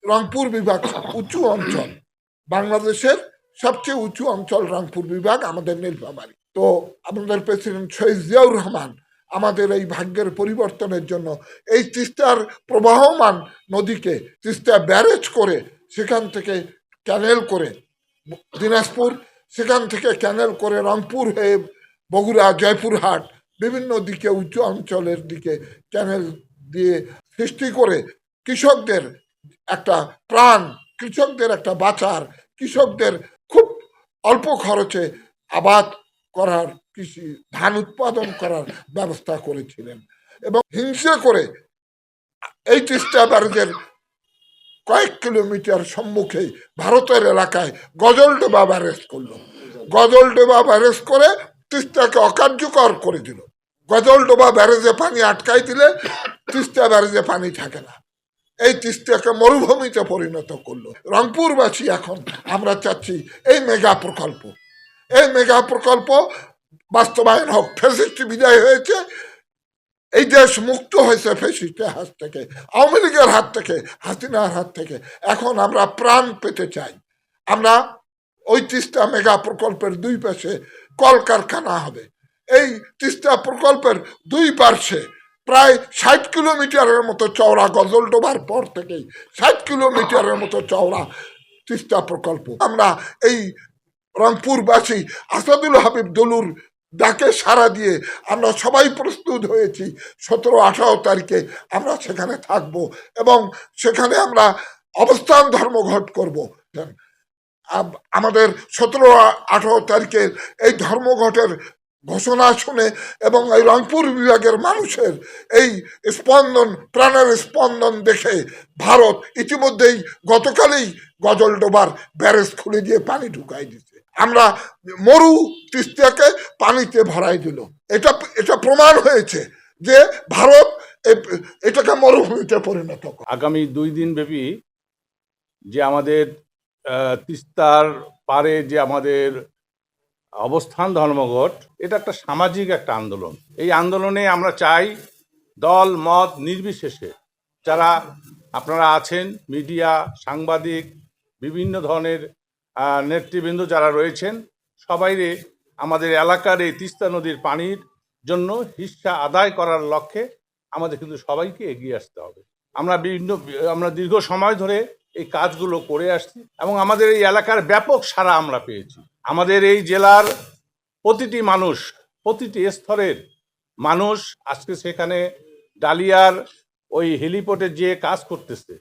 রংপুর বিভাগ উঁচু অঞ্চল, বাংলাদেশের সবচেয়ে উঁচু অঞ্চল রংপুর বিভাগ, আমাদের নীলফামারী। তো আমাদের প্রেসিডেন্ট শহীদ জিয়াউর রহমান আমাদের এই ভাগ্যের পরিবর্তনের জন্য এই তিস্তার প্রবাহমান নদীকে তিস্তা ব্যারেজ করে, সেখান থেকে ক্যানেল করে দিনাজপুর, সেখান থেকে ক্যানেল করে রংপুর হয়ে বগুড়া, জয়পুরহাট, বিভিন্ন দিকে উঁচু অঞ্চলের দিকে ক্যানেল দিয়ে সৃষ্টি করে কৃষকদের একটা প্রাণ, কৃষকদের একটা বাঁচার, কৃষকদের খুব অল্প খরচে আবাদ করার, কৃষি ধান উৎপাদন করার ব্যবস্থা করেছিলেন। এবং হিংসা করে এই তিস্তা ব্যারেজের কয়েক কিলোমিটার সম্মুখে ভারতের এলাকায় গজলডোবা ব্যারেজ করলো। গজলডোবা ব্যারেজ করে তিস্তাকে অকার্যকর করে দিল। গজলডোবা ব্যারেজে পানি আটকাই দিলে তিস্তা ব্যারেজে পানি থাকে না, এই তিস্তাকে মরুভূমিতে পরিণত করলো। রংপুরবাসী এখন আমরা চাচ্ছি এই মেগা প্রকল্প বাস্তবায়ন হোক। ফ্যাসিস্ট বিদায় হয়েছে, এই দেশ মুক্ত হয়েছে ফ্যাসিস্টের হাত থেকে, আওয়ামী লীগের হাত থেকে, হাসিনার হাত থেকে। এখন আমরা প্রাণ পেতে চাই। আমরা ওই তিস্তা মেগা প্রকল্পের দুই পাশে কলকারখানা হবে। এই তিস্তা প্রকল্পের দুই পার্শ্বে প্রায় 60 কিলোমিটারের মতো চওড়া, গজলডোবার পর থেকেই 60 কিলোমিটারের মতো চওড়া তিস্তা প্রকল্প। আমরা এই রংপুরবাসী আসাদুল হাবিব দুলুর ডাকে সাড়া দিয়ে আমরা সবাই প্রস্তুত হয়েছি। 17-18 তারিখে আমরা সেখানে থাকব এবং সেখানে আমরা অবস্থান ধর্মঘট করব। আমাদের 17-18 তারিখের এই ধর্মঘটের ঘোষণা শুনে এবং এই রংপুর বিভাগের মানুষের এই স্পন্দন, প্রাণের স্পন্দন দেখে ভারত ইতিমধ্যেই গতকালই গজলডোবার ব্যারেজ খুলে দিয়ে পানি ঢুকাই দিচ্ছে। আমরা মরু তিস্তাকে পানিতে ভরাই দিল। এটা প্রমাণ হয়েছে যে ভারত এটাকে মরুভূমিতে পরিণত করে। আগামী 2 দিন ব্যাপী যে আমাদের তিস্তার পারে যে আমাদের অবস্থান ধর্মঘট, এটা একটা সামাজিক একটা আন্দোলন। এই আন্দোলনে আমরা চাই দল মত নির্বিশেষে যারা আপনারা আছেন, মিডিয়া, সাংবাদিক, বিভিন্ন ধরনের নেতৃবৃন্দ যারা রয়েছেন, সবাইরে আমাদের এলাকার এই তিস্তা নদীর পানির জন্য হিস্সা আদায় করার লক্ষ্যে আমাদের কিন্তু সবাইকে এগিয়ে আসতে হবে। আমরা দীর্ঘ সময় ধরে এই কাজগুলো করে আসছি এবং আমাদের এই এলাকার ব্যাপক সাড়া আমরা পেয়েছি। আমাদের এই জেলার প্রতিটি মানুষ, প্রতিটি স্তরের মানুষ আজকে সেখানে ডালিয়ার ওই হেলিপোর্টে যে কাজ করতেছে,